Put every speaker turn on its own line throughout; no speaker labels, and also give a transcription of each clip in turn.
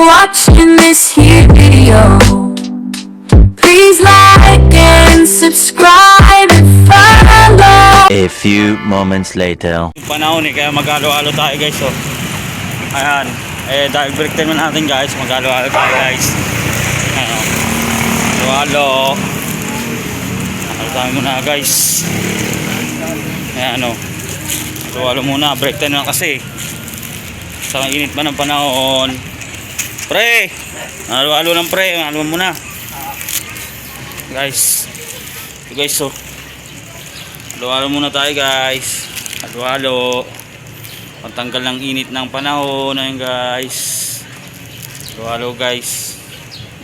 watching this video, please like and subscribe and follow.
A few moments later.
Panahon kaya mag-halo-halo tayo guys. So, ayan. Dahil break time na natin guys, mag-halo-halo tayo guys. Ayan. Halo-halo. Halo tayo muna guys. Ayan o. Halo-halo muna. Break time na kasi. Sa init pa ng panahon. Pre! Halo-halo lang pre. Halo muna. Guys. So guys so. Halo-halo muna tayo guys. Halo-halo. Pantanggal ng init ng panahon. Ayun guys. Halo-halo guys.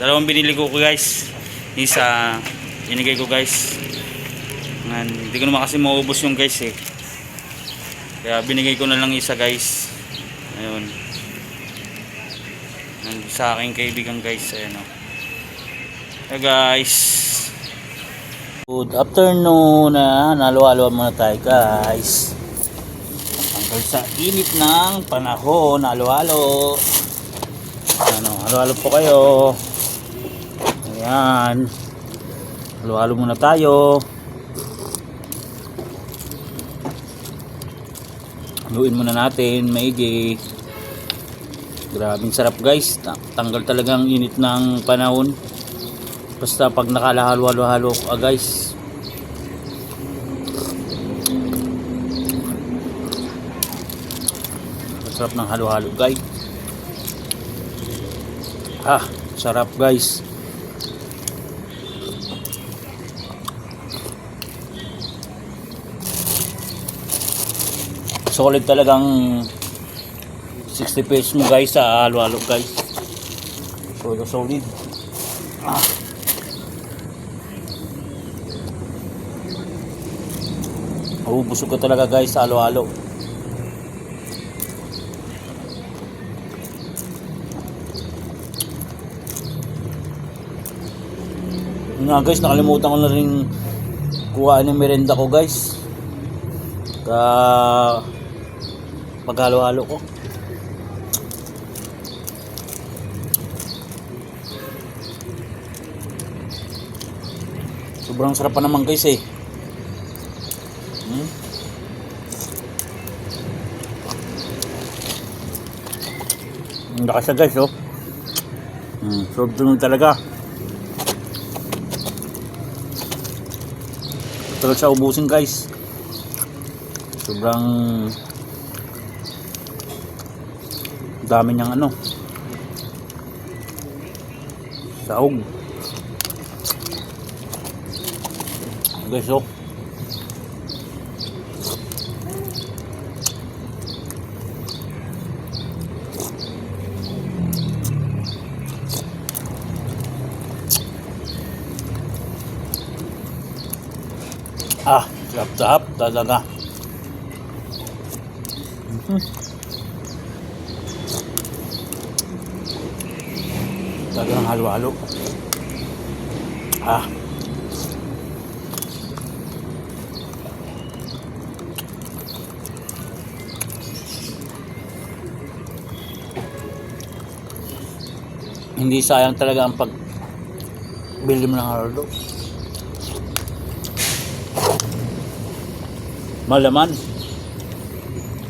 Dalawang binili ko guys. Isa binigay ko guys. Hindi ko naman kasi maubos yung guys eh. Kaya binigay ko na lang isa guys. Ayun. Sa aking kaibigan guys. Ayun o. Hey guys. Good afternoon. Halo-halo muna tayo guys. Tanggal sa init ng panahon. Halo-halo. Halo-halo po kayo. Ayan. Halo-halo muna tayo. Haluin muna natin maigi. Grabing sarap guys. Tanggal talagang init ng panahon. Basta pag nakalahalo-halo guys. Sarap ng halo-halo guys. Sarap guys. Solid talagang 60 pesos mo guys sa halo-halo guys. Solid. Busog ka talaga guys sa halo-halo. Nga guys, nakalimutan ko na rin kuhaan yung merenda ko guys. Paghalo-halo ko. Sobrang sarap pa naman guys eh. Ang lakas siya guys oh. Sobrang talaga. Tagal siya ubusin guys. Sobrang dami niyang sahog guys oh. Sarap talaga. Talagang halo-halo. Hindi sayang talaga ang pagbili mo ng halo. Malaman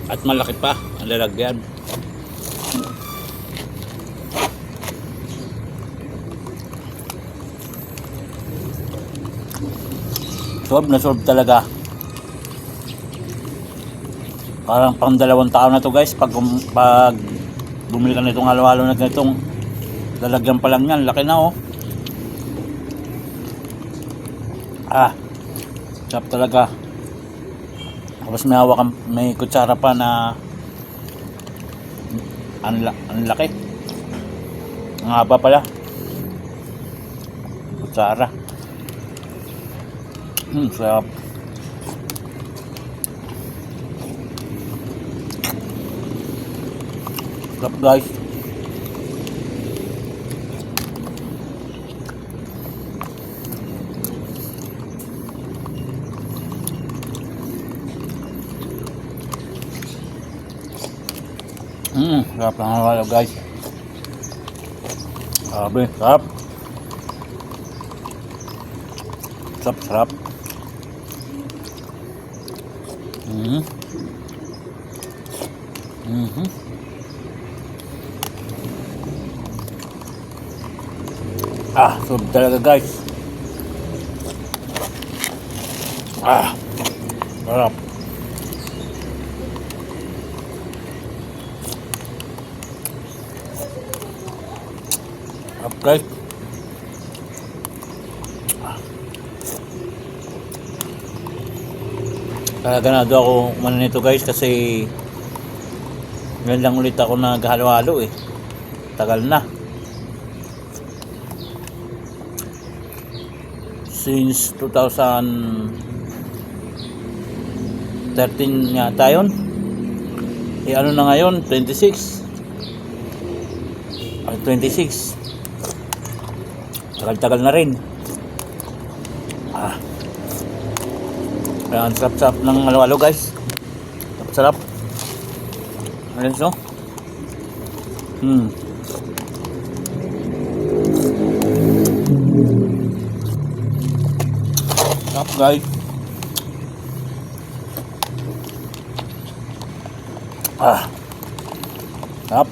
at malaki pa ang lalagyan. Solve talaga. Parang pang 2 taon na to guys pag bumili ka nitong halo-halo na ganitong lalagyan pa lang yan. Laki na oh. Sarap talaga. Tapos may kutsara pa na ang laki. Ang haba pala. Kutsara. Sarap. Sarap guys. Sarap ng halo guys. Grabe, sarap. Sarap. Sarap talaga guys. Sarap. Sarap guys. Ganado ako umano nito guys kasi ngayon lang ulit ako naghalo-halo eh. Tagal na. Since 2013 yata yun. Ano na ngayon? 26. 26. Tagal-tagal na rin. Ang sarap-sarap ng halo-halo guys. Sarap. Ayan so. Sarap guys. Sarap.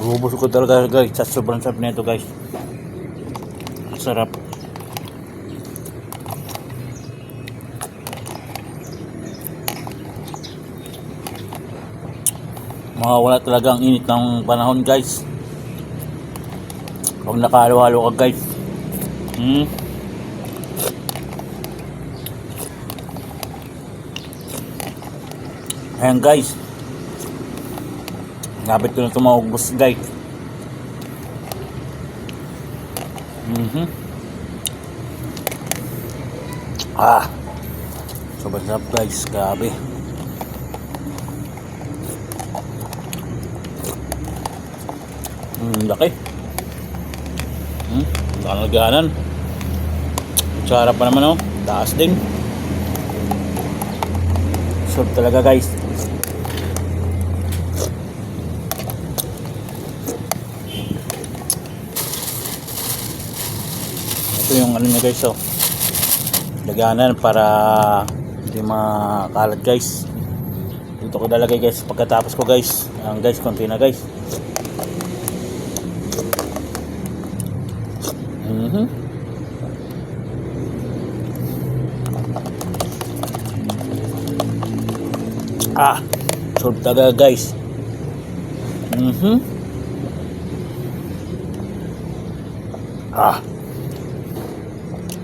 Bubusog ko talaga guys sa sobrang sarap nito guys. Sarap. Mawawala talaga ang init ng panahon guys pag nakahalo-halo ka guys. Ayan guys, lapit ko na tumawagos guys. Sobrang sarap guys, grabe. Laki. Nakalaganan. Sarap pa naman oh. Taas din. Sarap talaga guys. Ito yung ano niya guys oh. Laganan para hindi makalat guys. Dito ko lalagay guys pagkatapos ko guys. Guys, konti na guys. Sarap talaga guys.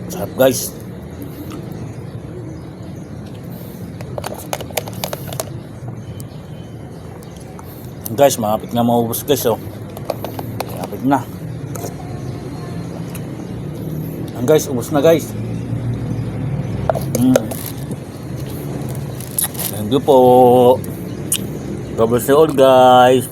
Sarap guys. Guys, malapit na maubos guys oh. Malapit na. Guys, ubos na guys. Thank you po. God bless you all guys.